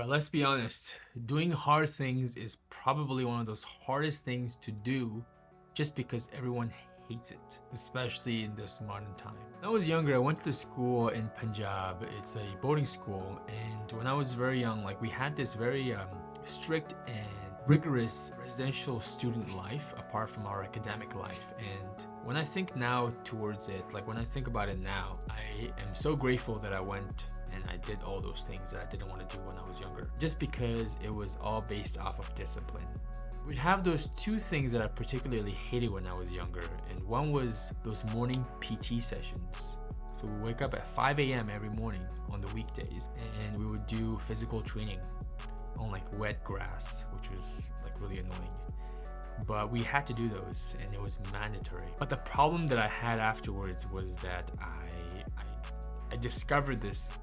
Let's be honest, doing hard things is probably one of those hardest things to do just because everyone hates it, especially in this modern time. When I was younger, I went to school in Punjab. It's a boarding school, and when I was very young, we had this very strict and rigorous residential student life apart from our academic life. And when I think now towards it, when I think about it now, I am so grateful that I went and I did all those things that I didn't want to do when I was younger, just because it was all based off of discipline. We'd have those two things that I particularly hated when I was younger, and one was those morning PT sessions. So we wake up at 5 a.m. every morning on the weekdays, and we would do physical training on wet grass, which was really annoying. But we had to do those, and it was mandatory. But the problem that I had afterwards was that I discovered this,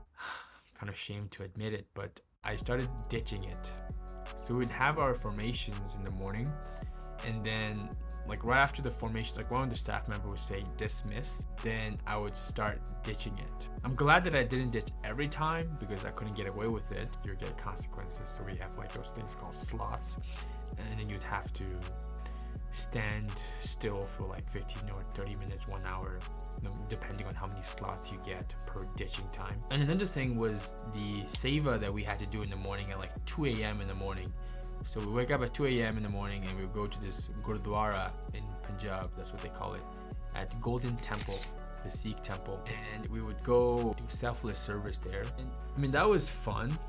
kind of ashamed to admit it, but I started ditching it. So we'd have our formations in the morning, and then right after the formation, one of the staff members would say dismiss, then I would start ditching it. I'm glad that I didn't ditch every time because I couldn't get away with it. You'd get consequences. So we have those things called slots, and then you'd have to stand still for 15 or 30 minutes, 1 hour, depending on how many slots you get per ditching time. And another thing was the seva that we had to do in the morning at 2 a.m. in the morning. So we wake up at 2 a.m. in the morning and we would go to this Gurdwara in Punjab, that's what they call it, at Golden Temple, the Sikh temple. And we would go do selfless service there. And that was fun.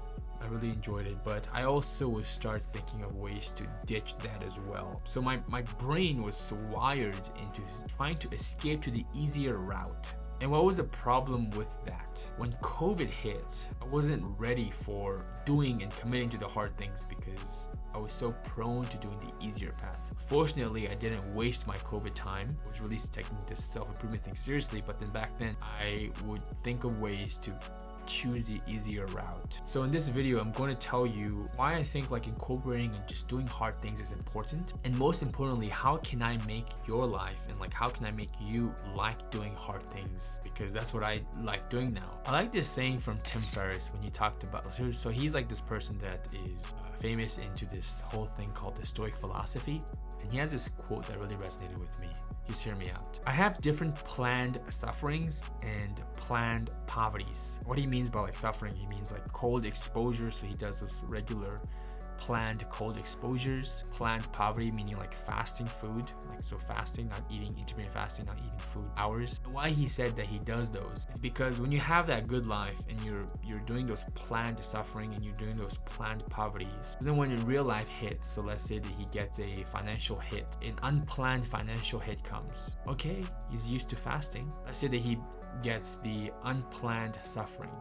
I really enjoyed it, but I also would start thinking of ways to ditch that as well. So my brain was wired into trying to escape to the easier route. And what was the problem with that? When COVID hit, I wasn't ready for doing and committing to the hard things because I was so prone to doing the easier path. Fortunately, I didn't waste my COVID time. I was really taking this self-improvement thing seriously, but then back then, I would think of ways to choose the easier route. So in this video, I'm going to tell you why I think incorporating and just doing hard things is important, and most importantly, how can I make your life and how can I make you like doing hard things, because that's what I like doing now. I like this saying from Tim Ferriss when he talked about, so he's this person that is famous into this whole thing called the Stoic philosophy, and he has this quote that really resonated with me. Just hear me out. I have different planned sufferings and planned poverties. What he means by suffering, he means cold exposure. So he does this regular planned cold exposures. Planned poverty, meaning fasting food, so fasting, not eating, intermittent fasting, not eating food hours. And why he said that he does those is because when you have that good life and you're doing those planned suffering and you're doing those planned poverties, then when your real life hits, so let's say that he gets a financial hit, an unplanned financial hit comes. Okay, he's used to fasting. Let's say that he gets the unplanned suffering.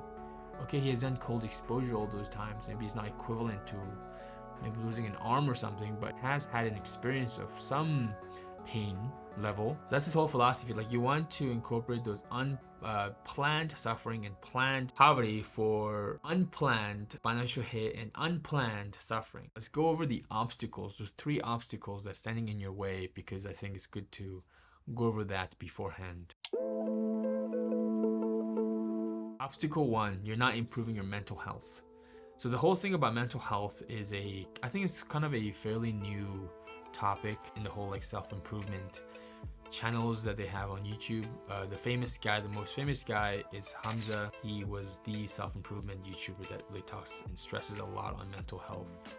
Okay, he has done cold exposure all those times. Maybe it's not equivalent to maybe losing an arm or something, but has had an experience of some pain level. So that's his whole philosophy. You want to incorporate those unplanned suffering and planned poverty for unplanned financial hit and unplanned suffering. Let's go over the obstacles. There's 3 obstacles that's standing in your way, because I think it's good to go over that beforehand. Obstacle 1, you're not improving your mental health. So the whole thing about mental health is I think it's kind of a fairly new topic in the whole self-improvement channels that they have on YouTube. The most famous guy is Hamza. He was the self-improvement YouTuber that really talks and stresses a lot on mental health,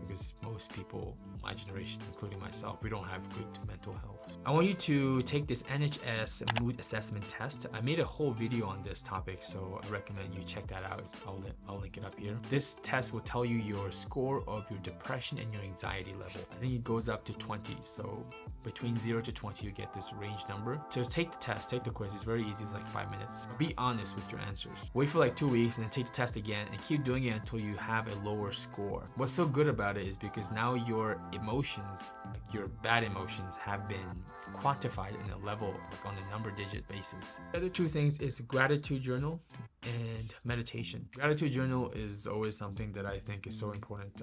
because most people, my generation, including myself, we don't have good mental health. I want you to take this NHS mood assessment test. I made a whole video on this topic, so I recommend you check that out. I'll link it up here. This test will tell you your score of your depression and your anxiety level. I think it goes up to 20, so between 0 to 20 you get this range number. So take the test, take the quiz. It's very easy, it's 5 minutes. Be honest with your answers. Wait for 2 weeks and then take the test again and keep doing it until you have a lower score. What's so good about it is because now your emotions, your bad emotions, have been quantified in a level, on a number digit basis. The other 2 things is gratitude journal and meditation. Gratitude journal is always something that I think is so important.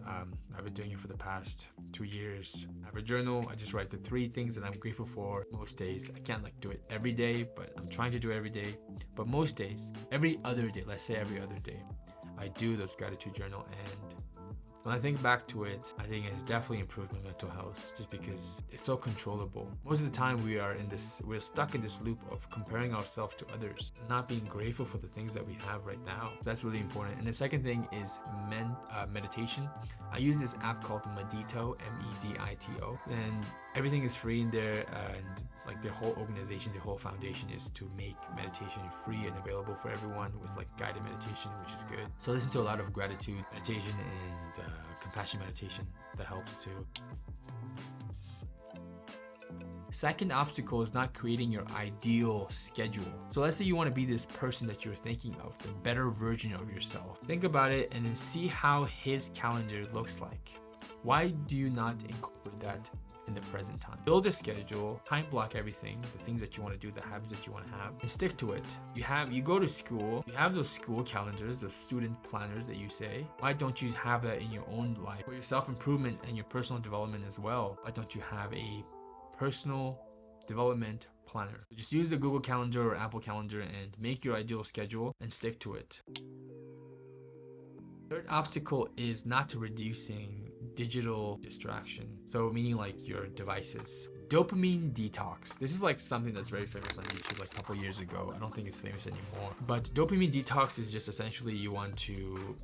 I've been doing it for the past 2 years. I have a journal. I just write the 3 things that I'm grateful for most days. I can't do it every day, but I'm trying to do it every day. But most days, every other day, let's say every other day, I do this gratitude journal, and when I think back to it, I think it's definitely improved my mental health just because it's so controllable. Most of the time we're stuck in this loop of comparing ourselves to others, not being grateful for the things that we have right now. So that's really important. And the second thing is meditation. I use this app called Medito, Medito, and everything is free in there, and like their whole organization, their whole foundation is to make meditation free and available for everyone with like guided meditation, which is good. So I listen to a lot of gratitude meditation and compassion meditation that helps too. Second obstacle is not creating your ideal schedule. So let's say you want to be this person that you're thinking of, the better version of yourself. Think about it and then see how his calendar looks like. Why do you not incorporate that in the present time? Build a schedule, time block everything, the things that you want to do, the habits that you want to have, and stick to it. You go to school, you have those school calendars, those student planners that you say. Why don't you have that in your own life? For your self-improvement and your personal development as well, why don't you have a personal development planner? Just use the Google Calendar or Apple Calendar and make your ideal schedule and stick to it. Third obstacle is not reducing digital distraction. So meaning like your devices. Dopamine detox. This is like something that's very famous on YouTube like a couple years ago. I don't think it's famous anymore. But dopamine detox is just essentially you want to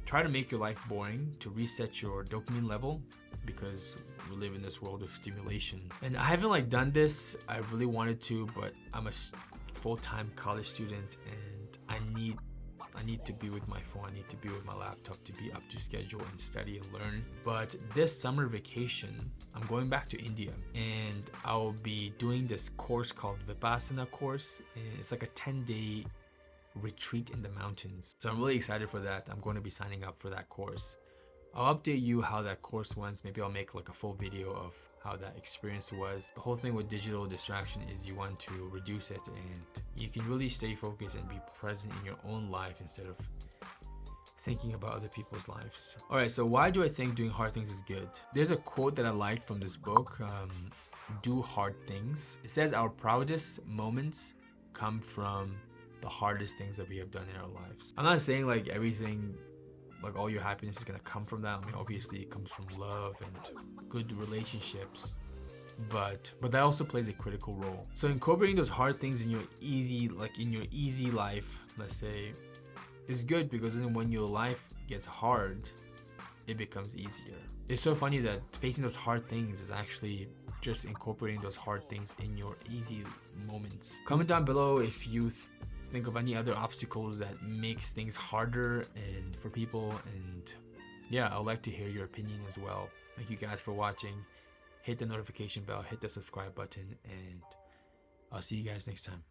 try to make your life boring, to reset your dopamine level, because we live in this world of stimulation. And I haven't like done this. I really wanted to, but I'm a full-time college student and I need to be with my phone, I need to be with my laptop to be up to schedule and study and learn. But this summer vacation, I'm going back to India and I'll be doing this course called Vipassana course. And it's like a 10-day retreat in the mountains. So I'm really excited for that. I'm going to be signing up for that course. I'll update you how that course went. Maybe I'll make like a full video of how that experience was. The whole thing with digital distraction is you want to reduce it and you can really stay focused and be present in your own life instead of thinking about other people's lives. All right, so why do I think doing hard things is good? There's a quote that I liked from this book, Do Hard Things. It says our proudest moments come from the hardest things that we have done in our lives. I'm not saying like everything, like all your happiness is gonna come from that. I mean, obviously it comes from love and good relationships, but that also plays a critical role. So incorporating those hard things in your easy life, let's say, is good because then when your life gets hard, it becomes easier. It's so funny that facing those hard things is actually just incorporating those hard things in your easy moments. Comment down below if you think of any other obstacles that makes things harder and for people, and yeah, I'd like to hear your opinion as well. Thank you guys for watching. Hit the notification bell, hit the subscribe button, and I'll see you guys next time.